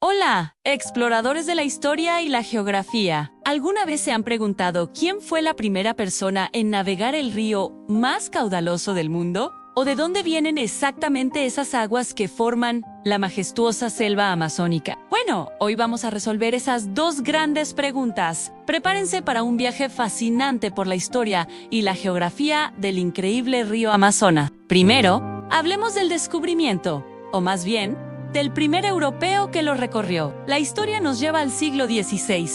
Hola, exploradores de la historia y la geografía. ¿Alguna vez se han preguntado quién fue la primera persona en navegar el río más caudaloso del mundo? ¿O de dónde vienen exactamente esas aguas que forman la majestuosa selva amazónica? Bueno, hoy vamos a resolver esas dos grandes preguntas. Prepárense para un viaje fascinante por la historia y la geografía del increíble río Amazonas. Primero, hablemos del descubrimiento, o más bien, del primer europeo que lo recorrió. La historia nos lleva al siglo XVI,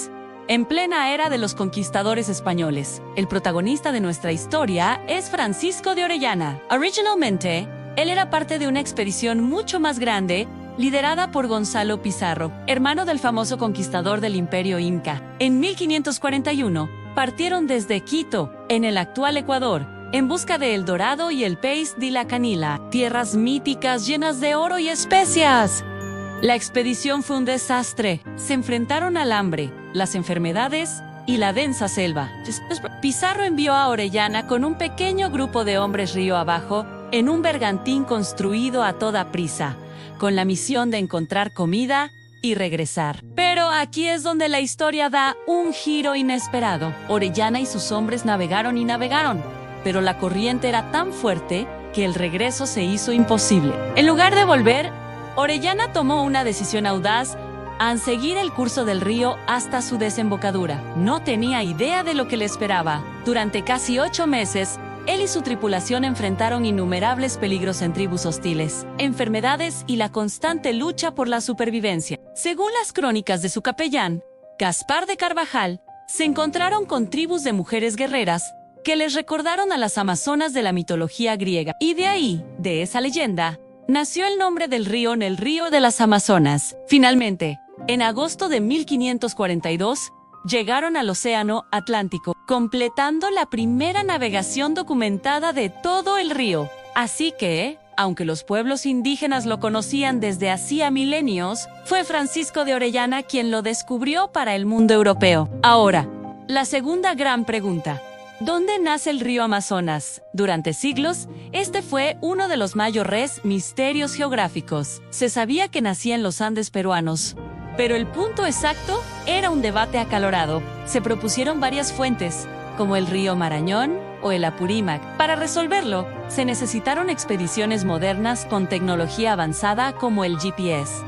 en plena era de los conquistadores españoles. El protagonista de nuestra historia es Francisco de Orellana. Originalmente, él era parte de una expedición mucho más grande, liderada por Gonzalo Pizarro, hermano del famoso conquistador del Imperio Inca. En 1541, partieron desde Quito, en el actual Ecuador, en busca de El Dorado y el País de la Canila, tierras míticas llenas de oro y especias. La expedición fue un desastre. Se enfrentaron al hambre, las enfermedades y la densa selva. Pizarro envió a Orellana con un pequeño grupo de hombres río abajo en un bergantín construido a toda prisa, con la misión de encontrar comida y regresar. Pero aquí es donde la historia da un giro inesperado. Orellana y sus hombres navegaron y navegaron, pero la corriente era tan fuerte que el regreso se hizo imposible. En lugar de volver, Orellana tomó una decisión audaz al seguir el curso del río hasta su desembocadura. No tenía idea de lo que le esperaba. Durante casi 8 meses, él y su tripulación enfrentaron innumerables peligros en tribus hostiles, enfermedades y la constante lucha por la supervivencia. Según las crónicas de su capellán, Gaspar de Carvajal, se encontraron con tribus de mujeres guerreras que les recordaron a las amazonas de la mitología griega. Y de ahí, de esa leyenda, nació el nombre del río en el río de las Amazonas. Finalmente, en agosto de 1542, llegaron al Océano Atlántico, completando la primera navegación documentada de todo el río. Así que, aunque los pueblos indígenas lo conocían desde hacía milenios, fue Francisco de Orellana quien lo descubrió para el mundo europeo. Ahora, la segunda gran pregunta: ¿dónde nace el río Amazonas? Durante siglos, este fue uno de los mayores misterios geográficos. Se sabía que nacía en los Andes peruanos, pero el punto exacto era un debate acalorado. Se propusieron varias fuentes, como el río Marañón o el Apurímac. Para resolverlo, se necesitaron expediciones modernas con tecnología avanzada como el GPS.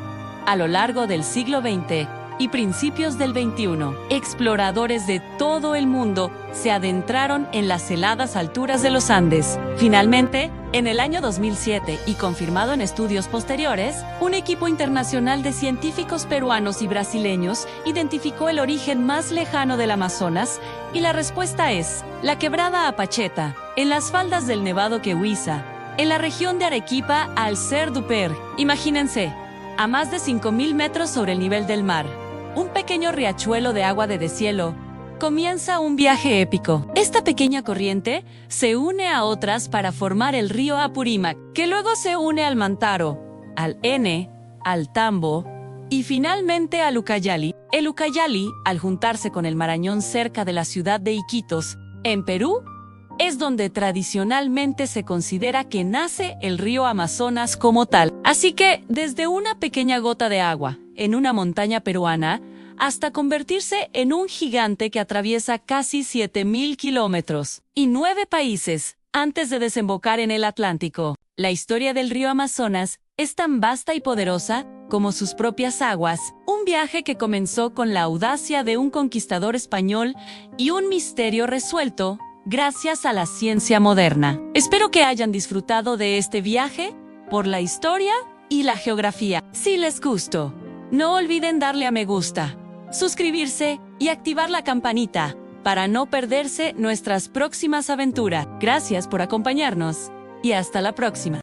A lo largo del siglo XX y principios del XXI, exploradores de todo el mundo se adentraron en las heladas alturas de los Andes. Finalmente, en el año 2007, y confirmado en estudios posteriores, un equipo internacional de científicos peruanos y brasileños identificó el origen más lejano del Amazonas, y la respuesta es la quebrada Apacheta, en las faldas del Nevado Quehuiza, en la región de Arequipa al Ser du Per. Imagínense, a más de 5.000 metros sobre el nivel del mar, un pequeño riachuelo de agua de deshielo, comienza un viaje épico. Esta pequeña corriente se une a otras para formar el río Apurímac, que luego se une al Mantaro, al Ene, al Tambo y finalmente al Ucayali. El Ucayali, al juntarse con el Marañón cerca de la ciudad de Iquitos, en Perú, es donde tradicionalmente se considera que nace el río Amazonas como tal. Así que, desde una pequeña gota de agua en una montaña peruana, hasta convertirse en un gigante que atraviesa casi 7.000 kilómetros y 9 países antes de desembocar en el Atlántico. La historia del río Amazonas es tan vasta y poderosa como sus propias aguas, un viaje que comenzó con la audacia de un conquistador español y un misterio resuelto gracias a la ciencia moderna. Espero que hayan disfrutado de este viaje por la historia y la geografía. Si les gustó, no olviden darle a me gusta, suscribirse y activar la campanita para no perderse nuestras próximas aventuras. Gracias por acompañarnos y hasta la próxima.